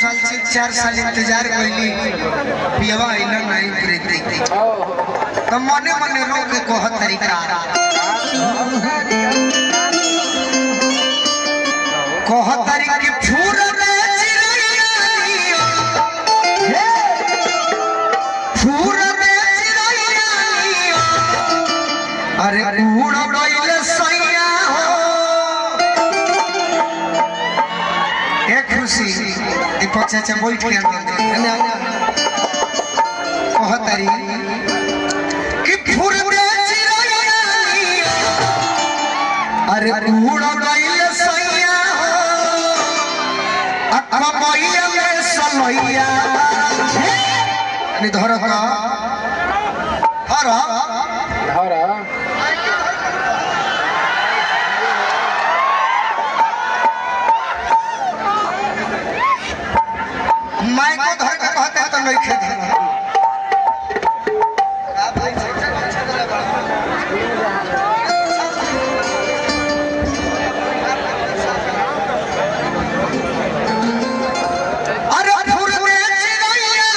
साल से 4 साल इंतजार कैली पियवा आइला नहीं प्रीति तो मने मने रोक कह तरीका कह तरीका की फूर रे चिड़ैया फूर रे चिड़ैया अरे उड़ उड़ैले सैया हो एक खुशी दीपक चाचा बैठ के कहतारी कि फूर रे चिड़ैया अरे उड़ उड़ैले सैया हो अकमैया में सलैया नि धर धर मैं को धर के कहते हैं तो नहीं खेत अरे फूर रे चिड़ैया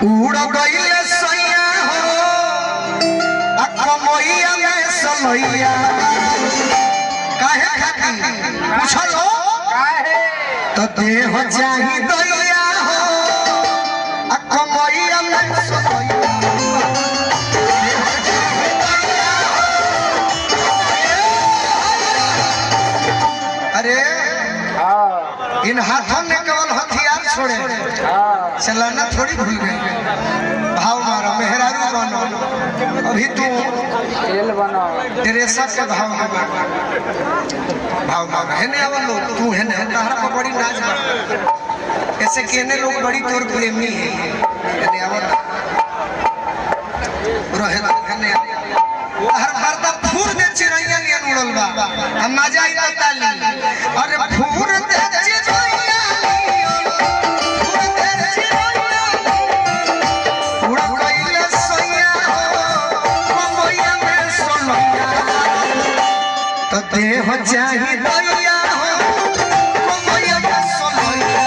उड़ गइले सैया हो अकमैया में सलैया काहे खाती पूछलो काहे तो देह चाही दैया हो अकमैया में सलैया अरे इन हाथों में केवल हथियार छोड़े चलाना थोड़ी भूल गए भाव मारो मेहरारू बनो अभी तू तेल बनाओ ड्रेसा के भाव में भाव मारो है ने आवल लोग तू है ने तहरा पर बड़ी नाच बा ऐसे केने लोग बड़ी तोर प्रेमी है ने आवल रहे है ने हर मर्दा फूर दे चिड़ैया नियन उड़ल बा हम मजा आई ताली अरे फूर दे चिड़ैया फूर दे चिड़ैया उड़ गइले सैया हो कमैया में सलैया तो देह चाही दैया हो कमैया में सलैया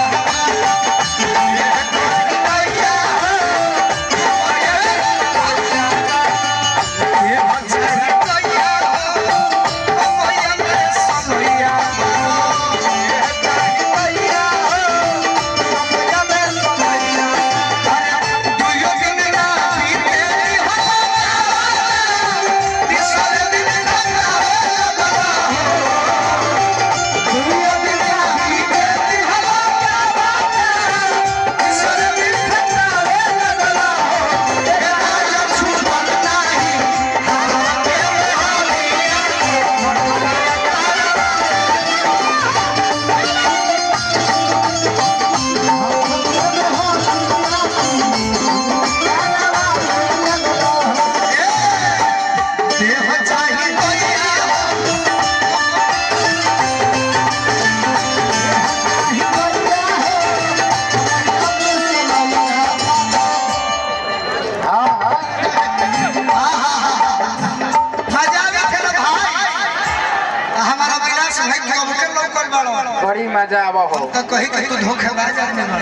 बड़ी मजा आवा हो तो कही कि तू धोखेबाज आदमी बा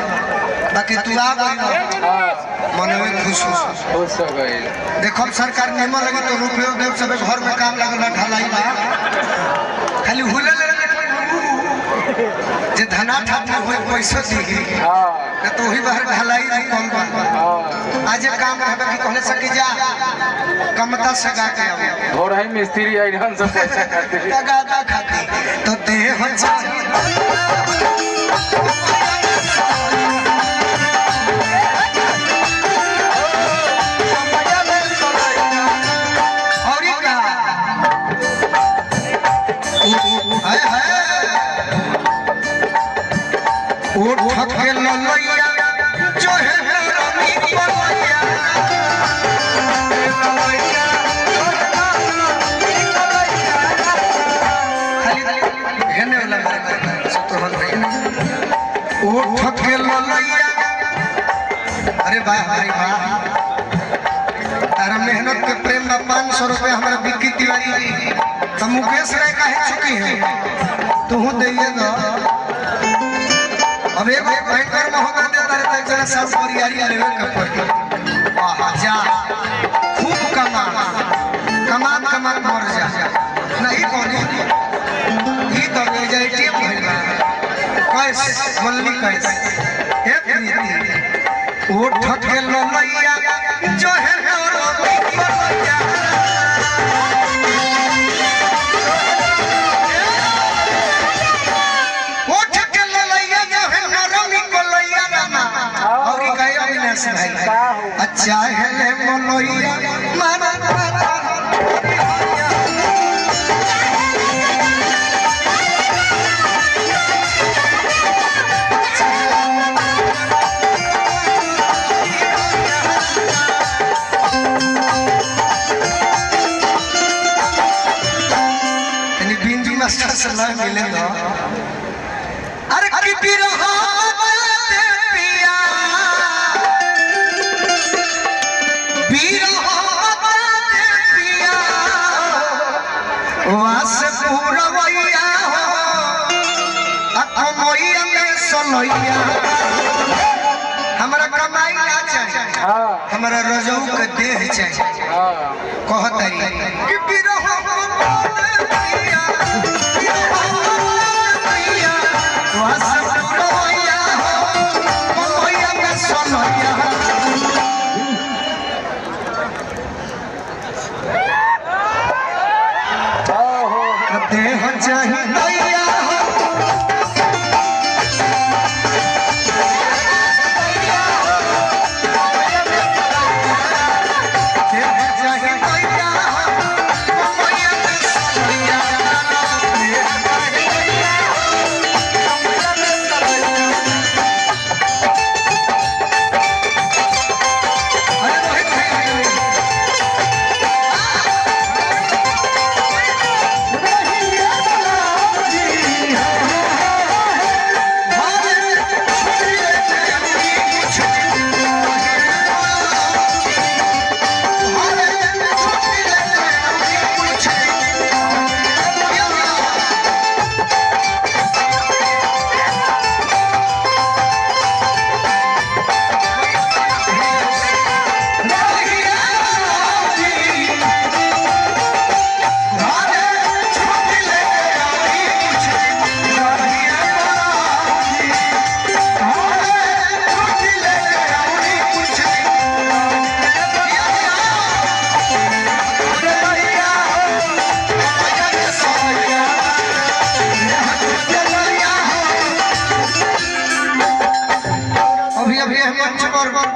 बाकी तू आ गई मन में खुश हो गई देखो सरकार नियम लगे तो रुपये देव सब घर में काम लगल ढलाई बा खाली हुले जे धना ठाठा होई पैसा दी तो वही बाहर ढलाई कम बा आज काम रहबे कि कहले सकी जा कमता सगा के हो रही मिस्त्री आई ढंग से पैसा खाते तगादा खाती तो देह चाही और का हाय हाय उठ के ललैया जो है रमी पलैया उठ के ललैया अरे वाह भाई वाह तारा मेहनत के प्रेम में 500 रुपए हमारा विक्की तिवारी तो मुकेश राय का है चुकी है तू दे दो अब एगो बैंकर महोदय देता रहता जरा सब परियारी लेवे के पड़ी वाह जा खूब कमान मर जा नहीं कोनी ई तो एटीएम भइल बा कैस बोलनी कैस ए प्रीति वो ठके ललैया जो है ललैया वो ठके ललैया जो है रमी ललैया नामा और ई कहे अविनाश भाई अच्छा है ले ललैया माना सलाह मिले तो अरे की बिरहा पिया पिया वास पूरवैया हो अकमैया में सलैया हमरा कमाई ना चाहिए हमरा रजऊ के देह चाहिए कहतरी की बिरहा देह चाहिए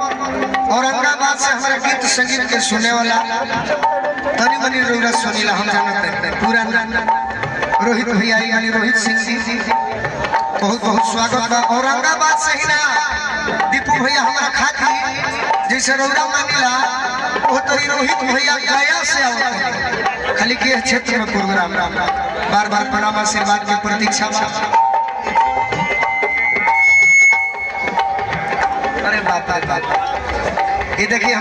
औरंगाबाद से हमारा गीत संगीत के सुने वाला तनी मनी रोरा सुनीला हम जानते हैं पूरा रोहित भैया यानी रोहित सिंह जी बहुत बहुत स्वागत बा। औरंगाबाद से ही ना दीपू भैया हमारा खाती जैसे रोरा मानिला वो तरी रोहित भैया गया से आवत खाली के क्षेत्र में प्रोग्राम बार बार प्रणाम आशीर्वाद की प्रतीक्षा बा। अरे बाप ये देखिए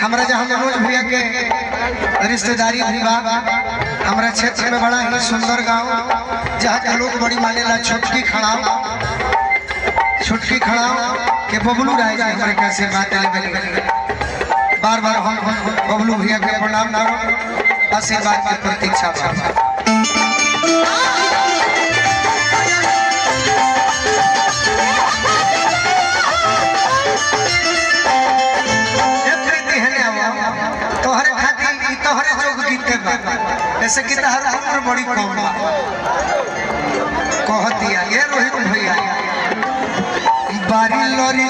हमरा जहाँ मनोज भैया के रिश्तेदारी भी बा हमारा क्षेत्र में बड़ा ही सुंदर गांव जहाँ के लोग बड़ी मानेला छुटकी खड़ाव के बबलू राय जी हमारे कैसे बात बार बार हम बबलू भैया के प्रणाम करो आशीर्वाद की प्रतीक्षा तोहरे जोग गीत के बा ऐसे कि तहरा हमर बड़ी कम बा कहतिया ये रोहित भैया बारी लोरी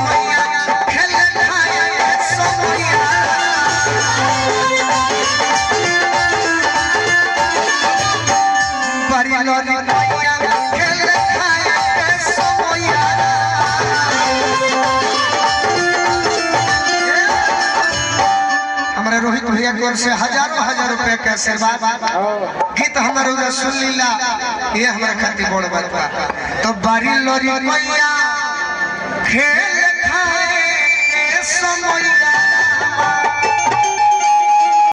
मैया खेले खाए सोया बारी लोरी मैया खेले खाए सोया रोहित भैया की ओर से हजारों रुपए के आशीर्वाद गीत हमारे सुन लीला ये हमारे खातिर बड़ बात बा। तो बारी लोरी मैया खेल खाए सोया